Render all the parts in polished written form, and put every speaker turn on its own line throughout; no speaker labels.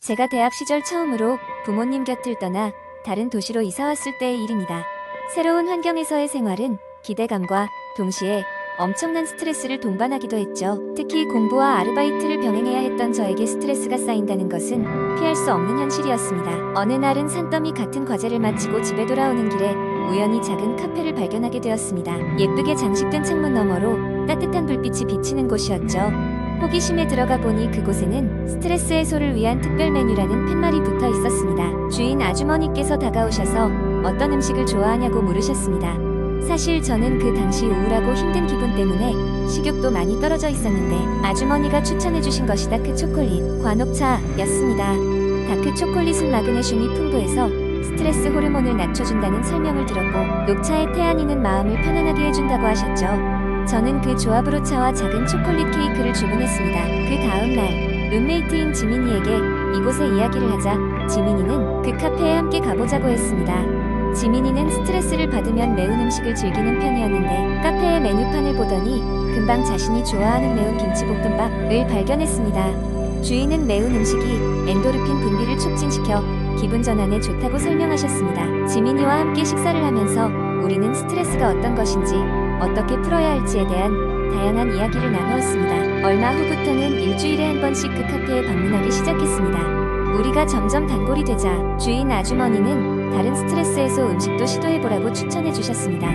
제가 대학 시절 처음으로 부모님 곁을 떠나 다른 도시로 이사 왔을 때의 일입니다. 새로운 환경에서의 생활은 기대감과 동시에 엄청난 스트레스를 동반하기도 했죠. 특히 공부와 아르바이트를 병행해야 했던 저에게 스트레스가 쌓인다는 것은 피할 수 없는 현실이었습니다. 어느 날은 산더미 같은 과제를 마치고 집에 돌아오는 길에 우연히 작은 카페를 발견하게 되었습니다. 예쁘게 장식된 창문 너머로 따뜻한 불빛이 비치는 곳이었죠. 호기심에 들어가 보니 그곳에는 스트레스 해소를 위한 특별 메뉴라는 팻말이 붙어 있었습니다. 주인 아주머니께서 다가오셔서 어떤 음식을 좋아하냐고 물으셨습니다. 사실 저는 그 당시 우울하고 힘든 기분 때문에 식욕도 많이 떨어져 있었는데 아주머니가 추천해주신 것이 다크 초콜릿, 관옥차였습니다. 다크 초콜릿은 마그네슘이 풍부해서 스트레스 호르몬을 낮춰준다는 설명을 들었고 녹차의 태아닌은 마음을 편안하게 해준다고 하셨죠. 저는 그 조합으로 차와 작은 초콜릿 케이크를 주문했습니다. 그 다음날 룸메이트인 지민이에게 이곳에 이야기를 하자 지민이는 그 카페에 함께 가보자고 했습니다. 지민이는 스트레스를 받으면 매운 음식을 즐기는 편이었는데 카페의 메뉴판을 보더니 금방 자신이 좋아하는 매운 김치볶음밥을 발견했습니다. 주인은 매운 음식이 엔도르핀 분비를 촉진시켜 기분 전환에 좋다고 설명하셨습니다. 지민이와 함께 식사를 하면서 우리는 스트레스가 어떤 것인지 어떻게 풀어야 할지에 대한 다양한 이야기를 나누었습니다. 얼마 후부터는 일주일에 한 번씩 그 카페에 방문하기 시작했습니다. 우리가 점점 단골이 되자 주인 아주머니는 다른 스트레스 해소 음식도 시도해보라고 추천해 주셨습니다.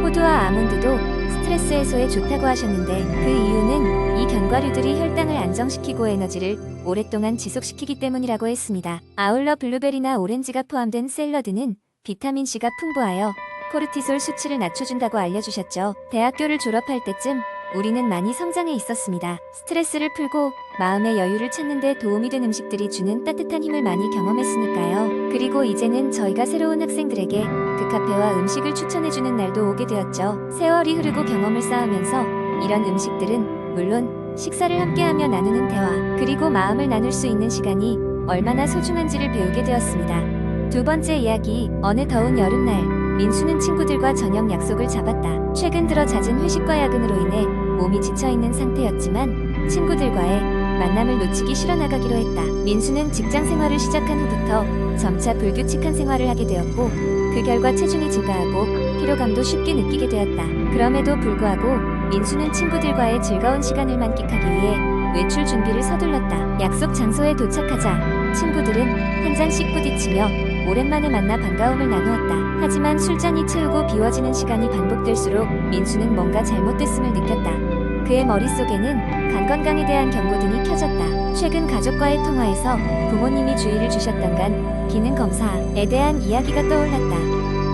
호두와 아몬드도 스트레스 해소에 좋다고 하셨는데 그 이유는 이 견과류들이 혈당을 안정시키고 에너지를 오랫동안 지속시키기 때문이라고 했습니다. 아울러 블루베리나 오렌지가 포함된 샐러드는 비타민C가 풍부하여 코르티솔 수치를 낮춰준다고 알려주셨죠. 대학교를 졸업할 때쯤 우리는 많이 성장해 있었습니다. 스트레스를 풀고 마음의 여유를 찾는 데 도움이 된 음식들이 주는 따뜻한 힘을 많이 경험했으니까요. 그리고 이제는 저희가 새로운 학생들에게 그 카페와 음식을 추천해주는 날도 오게 되었죠. 세월이 흐르고 경험을 쌓으면서 이런 음식들은 물론 식사를 함께하며 나누는 대화 그리고 마음을 나눌 수 있는 시간이 얼마나 소중한지를 배우게 되었습니다. 두 번째 이야기, 어느 더운 여름날 민수는 친구들과 저녁 약속을 잡았다. 최근 들어 잦은 회식과 야근으로 인해 몸이 지쳐있는 상태였지만 친구들과의 만남을 놓치기 싫어 나가기로 했다. 민수는 직장 생활을 시작한 후부터 점차 불규칙한 생활을 하게 되었고 그 결과 체중이 증가하고 피로감도 쉽게 느끼게 되었다. 그럼에도 불구하고 민수는 친구들과의 즐거운 시간을 만끽하기 위해 외출 준비를 서둘렀다. 약속 장소에 도착하자 친구들은 한 잔씩 부딪히며 오랜만에 만나 반가움을 나누었다. 하지만 술잔이 채우고 비워지는 시간이 반복될수록 민수는 뭔가 잘못됐음을 느꼈다. 그의 머릿속에는 간 건강에 대한 경고등이 켜졌다. 최근 가족과의 통화에서 부모님이 주의를 주셨던 간 기능 검사에 대한 이야기가 떠올랐다.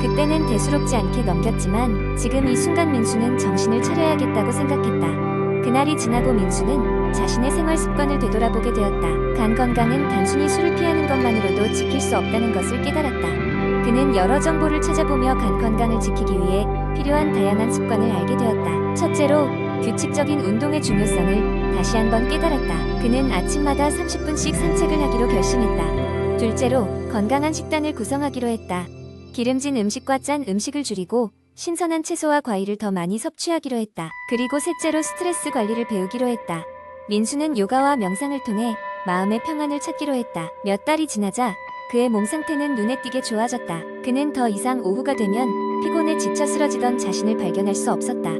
그때는 대수롭지 않게 넘겼지만 지금 이 순간 민수는 정신을 차려야겠다고 생각했다. 그날이 지나고 민수는 자신의 생활 습관을 되돌아보게 되었다. 간 건강은 단순히 술을 피하는 것만으로도 지킬 수 없다는 것을 깨달았다. 그는 여러 정보를 찾아보며 간 건강을 지키기 위해 필요한 다양한 습관을 알게 되었다. 첫째로 규칙적인 운동의 중요성을 다시 한번 깨달았다. 그는 아침마다 30분씩 산책을 하기로 결심했다. 둘째로 건강한 식단을 구성하기로 했다. 기름진 음식과 짠 음식을 줄이고 신선한 채소와 과일을 더 많이 섭취하기로 했다. 그리고 셋째로 스트레스 관리를 배우기로 했다. 민수는 요가와 명상을 통해 마음의 평안을 찾기로 했다. 몇 달이 지나자 그의 몸 상태는 눈에 띄게 좋아졌다. 그는 더 이상 오후가 되면 피곤해 지쳐 쓰러지던 자신을 발견할 수 없었다.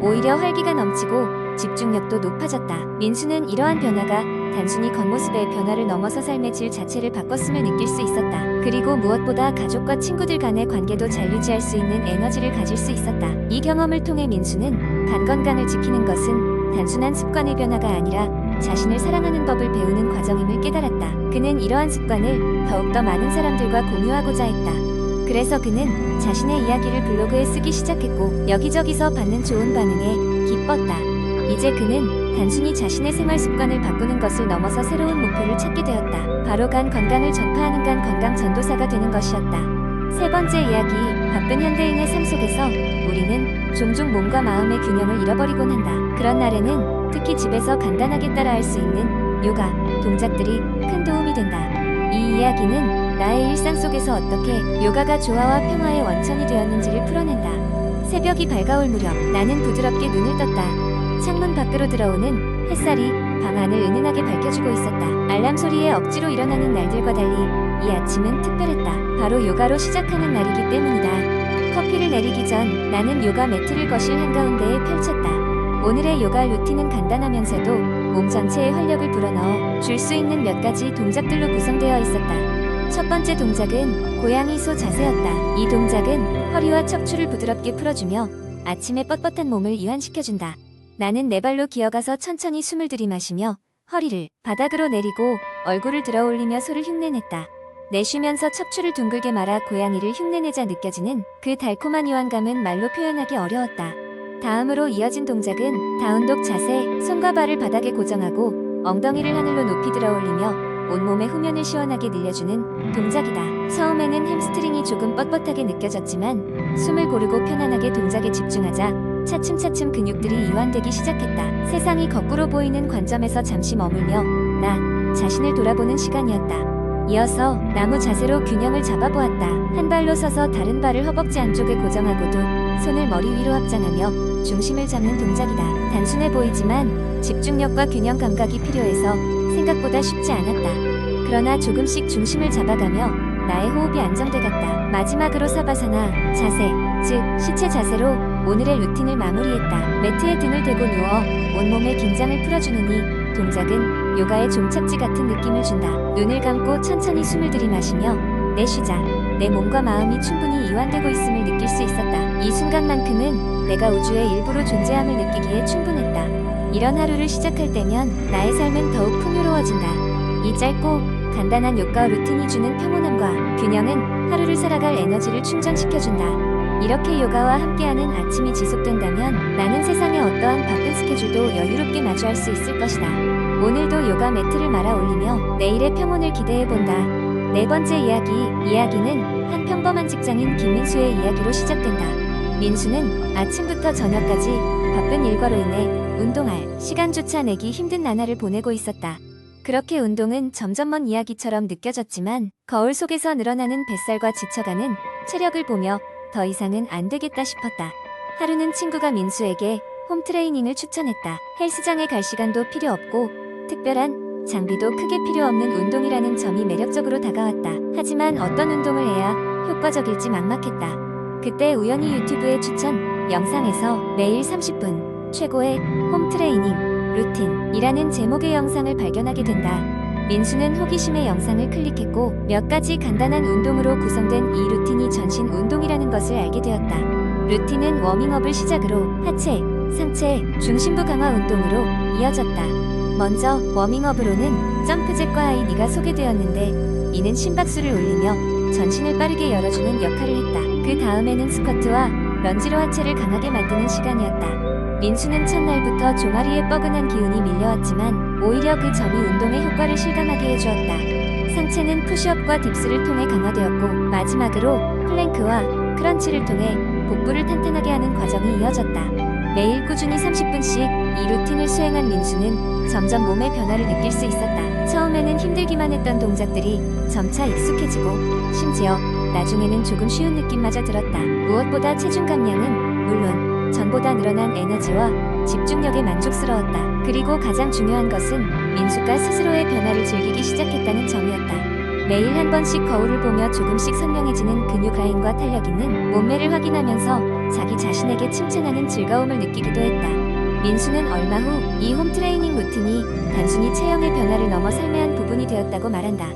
오히려 활기가 넘치고 집중력도 높아졌다. 민수는 이러한 변화가 단순히 겉모습의 변화를 넘어서 삶의 질 자체를 바꿨음을 느낄 수 있었다. 그리고 무엇보다 가족과 친구들 간의 관계도 잘 유지할 수 있는 에너지를 가질 수 있었다. 이 경험을 통해 민수는 간 건강을 지키는 것은 단순한 습관의 변화가 아니라 자신을 사랑하는 법을 배우는 과정임을 깨달았다. 그는 이러한 습관을 더욱더 많은 사람들과 공유하고자 했다. 그래서 그는 자신의 이야기를 블로그에 쓰기 시작했고 여기저기서 받는 좋은 반응에 기뻤다. 이제 그는 단순히 자신의 생활 습관을 바꾸는 것을 넘어서 새로운 목표를 찾게 되었다. 바로 간 건강을 전파하는 간 건강 전도사가 되는 것이었다. 세 번째 이야기, 바쁜 현대인의 삶 속에서 우리는 종종 몸과 마음의 균형을 잃어버리곤 한다. 그런 날에는 특히 집에서 간단하게 따라할 수 있는 요가 동작들이 큰 도움이 된다. 이 이야기는 나의 일상 속에서 어떻게 요가가 조화와 평화의 원천이 되었는지를 풀어낸다. 새벽이 밝아올 무렵 나는 부드럽게 눈을 떴다. 창문 밖으로 들어오는 햇살이 방 안을 은은하게 밝혀주고 있었다. 알람 소리에 억지로 일어나는 날들과 달리 이 아침은 특별했다. 바로 요가로 시작하는 날이기 때문이다. 커피를 내리기 전 나는 요가 매트를 거실 한가운데에 펼쳤다. 오늘의 요가 루틴은 간단하면서도 몸 전체에 활력을 불어넣어 줄 수 있는 몇 가지 동작들로 구성되어 있었다. 첫 번째 동작은 고양이 소 자세였다. 이 동작은 허리와 척추를 부드럽게 풀어주며 아침에 뻣뻣한 몸을 이완시켜준다. 나는 내 발로 기어가서 천천히 숨을 들이마시며 허리를 바닥으로 내리고 얼굴을 들어 올리며 소를 흉내냈다. 내쉬면서 척추를 둥글게 말아 고양이를 흉내내자 느껴지는 그 달콤한 이완감은 말로 표현하기 어려웠다. 다음으로 이어진 동작은 다운독 자세, 손과 발을 바닥에 고정하고 엉덩이를 하늘로 높이 들어 올리며 온몸의 후면을 시원하게 늘려주는 동작이다. 처음에는 햄스트링이 조금 뻣뻣하게 느껴졌지만 숨을 고르고 편안하게 동작에 집중하자 차츰차츰 근육들이 이완되기 시작했다. 세상이 거꾸로 보이는 관점에서 잠시 머물며 나 자신을 돌아보는 시간이었다. 이어서 나무 자세로 균형을 잡아보았다. 한 발로 서서 다른 발을 허벅지 안쪽에 고정하고도 손을 머리 위로 확장하며 중심을 잡는 동작이다. 단순해 보이지만 집중력과 균형 감각이 필요해서 생각보다 쉽지 않았다. 그러나 조금씩 중심을 잡아가며 나의 호흡이 안정돼 갔다. 마지막으로 사바사나 자세, 즉 시체 자세로 오늘의 루틴을 마무리했다. 매트에 등을 대고 누워 온몸의 긴장을 풀어주느니 동작은 요가의 종착지 같은 느낌을 준다. 눈을 감고 천천히 숨을 들이마시며 내쉬자 내 몸과 마음이 충분히 이완되고 있음을 느낄 수 있었다. 이 순간만큼은 내가 우주의 일부로 존재함을 느끼기에 충분했다. 이런 하루를 시작할 때면 나의 삶은 더욱 풍요로워진다. 이 짧고 간단한 요가 루틴이 주는 평온함과 균형은 하루를 살아갈 에너지를 충전시켜준다. 이렇게 요가와 함께하는 아침이 지속된다면 나는 세상의 어떠한 바쁜 스케줄도 여유롭게 마주할 수 있을 것이다. 오늘도 요가 매트를 말아 올리며 내일의 평온을 기대해본다. 네 번째 이야기는 한 평범한 직장인 김민수의 이야기로 시작된다. 민수는 아침부터 저녁까지 바쁜 일과로 인해 운동할 시간조차 내기 힘든 나날을 보내고 있었다. 그렇게 운동은 점점 먼 이야기처럼 느껴졌지만 거울 속에서 늘어나는 뱃살과 지쳐가는 체력을 보며 더 이상은 안 되겠다 싶었다. 하루는 친구가 민수에게 홈트레이닝을 추천했다. 헬스장에 갈 시간도 필요 없고 특별한 장비도 크게 필요 없는 운동이라는 점이 매력적으로 다가왔다. 하지만 어떤 운동을 해야 효과적일지 막막했다. 그때 우연히 유튜브의 추천 영상에서 매일 30분 최고의 홈트레이닝 루틴이라는 제목의 영상을 발견하게 된다. 민수는 호기심에 영상을 클릭했고 몇 가지 간단한 운동으로 구성된 이 루틴이 전신 운동이라는 것을 알게 되었다. 루틴은 워밍업을 시작으로 하체, 상체, 중심부 강화 운동으로 이어졌다. 먼저 워밍업으로는 점프잭과 하이니가 소개되었는데 이는 심박수를 올리며 전신을 빠르게 열어주는 역할을 했다. 그 다음에는 스쿼트와 런지로 하체를 강하게 만드는 시간이었다. 민수는 첫날부터 종아리에 뻐근한 기운이 밀려왔지만 오히려 그 점이 운동의 효과를 실감하게 해주었다. 상체는 푸시업과 딥스를 통해 강화되었고 마지막으로 플랭크와 크런치를 통해 복부를 탄탄하게 하는 과정이 이어졌다. 매일 꾸준히 30분씩 이 루틴을 수행한 민수는 점점 몸의 변화를 느낄 수 있었다. 처음에는 힘들기만 했던 동작들이 점차 익숙해지고 심지어 나중에는 조금 쉬운 느낌마저 들었다. 무엇보다 체중 감량은 물론 전보다 늘어난 에너지와 집중력에 만족스러웠다. 그리고 가장 중요한 것은 민수가 스스로의 변화를 즐기기 시작했다는 점이었다. 매일 한 번씩 거울을 보며 조금씩 선명해지는 근육 라인과 탄력 있는 몸매를 확인하면서 자기 자신에게 칭찬하는 즐거움을 느끼기도 했다. 민수는 얼마 후 이 홈트레이닝 루틴이 단순히 체형의 변화를 넘어 삶의 한 부분이 되었다고 말한다.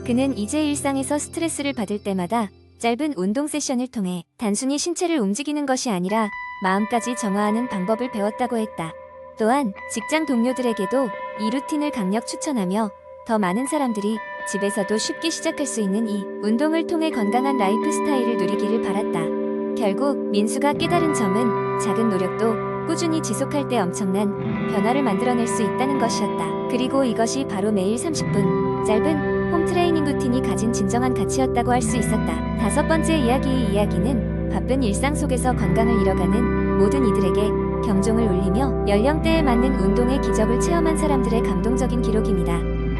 그는 이제 일상에서 스트레스를 받을 때마다 짧은 운동 세션을 통해 단순히 신체를 움직이는 것이 아니라 마음까지 정화하는 방법을 배웠다고 했다. 또한 직장 동료들에게도 이 루틴을 강력 추천하며 더 많은 사람들이 집에서도 쉽게 시작할 수 있는 이 운동을 통해 건강한 라이프 스타일을 누리기를 바랐다. 결국 민수가 깨달은 점은 작은 노력도 꾸준히 지속할 때 엄청난 변화를 만들어낼 수 있다는 것이었다. 그리고 이것이 바로 매일 30분 짧은 홈트레이닝 루틴이 가진 진정한 가치였다고 할 수 있었다. 다섯 번째 이야기는 바쁜 일상 속에서 건강을 잃어가는 모든 이들에게 경종을 울리며 연령대에 맞는 운동의 기적을 체험한 사람들의 감동적인 기록입니다.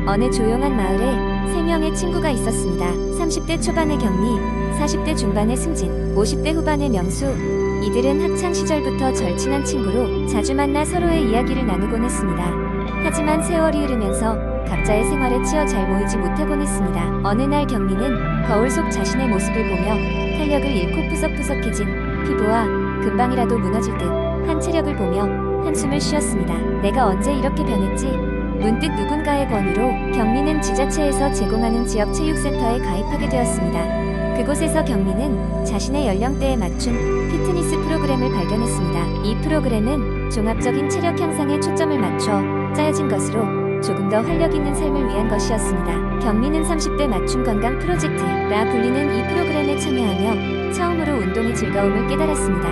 어느 조용한 마을에 3명의 친구가 있었습니다. 30대 초반의 경미, 40대 중반의 승진, 50대 후반의 명수. 이들은 학창 시절부터 절친한 친구로 자주 만나 서로의 이야기를 나누곤 했습니다. 하지만 세월이 흐르면서 각자의 생활에 치여 잘 모이지 못하곤 했습니다. 어느 날 경미는 거울 속 자신의 모습을 보며 탄력을 잃고 푸석푸석해진 피부와 금방이라도 무너질 듯한 체력을 보며 한숨을 쉬었습니다. 내가 언제 이렇게 변했지? 문득 누군가의 권유로 경미는 지자체에서 제공하는 지역체육센터에 가입하게 되었습니다. 그곳에서 경미는 자신의 연령대에 맞춘 피트니스 프로그램을 발견했습니다. 이 프로그램은 종합적인 체력 향상에 초점을 맞춰 짜여진 것으로 조금 더 활력 있는 삶을 위한 것이었습니다. 경미는 30대 맞춤 건강 프로젝트라 불리는 이 프로그램에 참여하며 처음으로 운동의 즐거움을 깨달았습니다.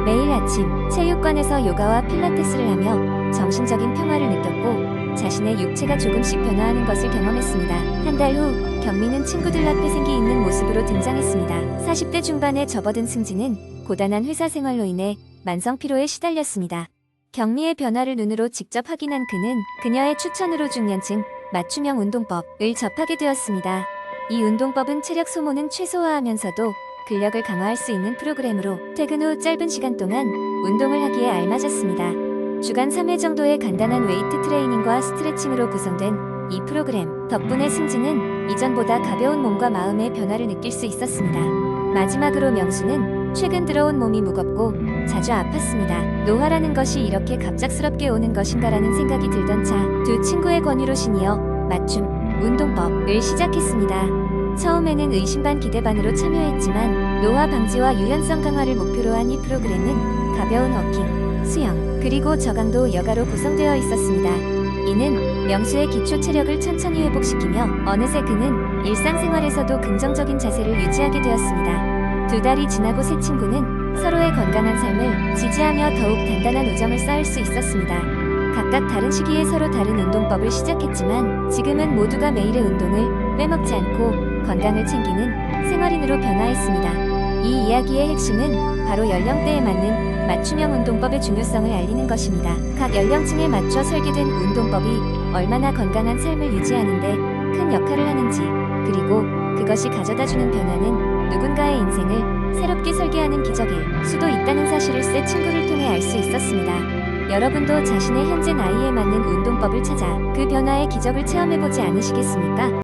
매일 아침 체육관에서 요가와 필라테스를 하며 정신적인 평화를 느꼈고 자신의 육체가 조금씩 변화하는 것을 경험했습니다. 한 달 후 경미는 친구들 앞에 생기 있는 모습으로 등장했습니다. 40대 중반에 접어든 승진은 고단한 회사 생활로 인해 만성 피로에 시달렸습니다. 경미의 변화를 눈으로 직접 확인한 그는 그녀의 추천으로 중년층 맞춤형 운동법을 접하게 되었습니다. 이 운동법은 체력 소모는 최소화하면서도 근력을 강화할 수 있는 프로그램으로 퇴근 후 짧은 시간 동안 운동을 하기에 알맞았습니다. 주간 3회 정도의 간단한 웨이트 트레이닝과 스트레칭으로 구성된 이 프로그램 덕분에 승진은 이전보다 가벼운 몸과 마음의 변화를 느낄 수 있었습니다. 마지막으로 명수는 최근 들어온 몸이 무겁고 자주 아팠습니다. 노화라는 것이 이렇게 갑작스럽게 오는 것인가라는 생각이 들던 차 두 친구의 권유로 신이어 맞춤 운동법을 시작했습니다. 처음에는 의심 반 기대 반으로 참여했지만 노화 방지와 유연성 강화를 목표로 한 이 프로그램은 가벼운 워킹, 수영, 그리고 저강도 여가로 구성되어 있었습니다. 이는 명수의 기초 체력을 천천히 회복시키며 어느새 그는 일상생활에서도 긍정적인 자세를 유지하게 되었습니다. 2달이 지나고 세 친구는 서로의 건강한 삶을 지지하며 더욱 단단한 우정을 쌓을 수 있었습니다. 각각 다른 시기에 서로 다른 운동법을 시작했지만 지금은 모두가 매일의 운동을 빼먹지 않고 건강을 챙기는 생활인으로 변화했습니다. 이 이야기의 핵심은 바로 연령대에 맞는 맞춤형 운동법의 중요성을 알리는 것입니다. 각 연령층에 맞춰 설계된 운동법이 얼마나 건강한 삶을 유지하는 데 큰 역할을 하는지, 그리고 그것이 가져다주는 변화는 누군가의 인생을 새롭게 설계하는 기적일 수도 있다는 사실을 세 친구를 통해 알 수 있었습니다. 여러분도 자신의 현재 나이에 맞는 운동법을 찾아 그 변화의 기적을 체험해보지 않으시겠습니까?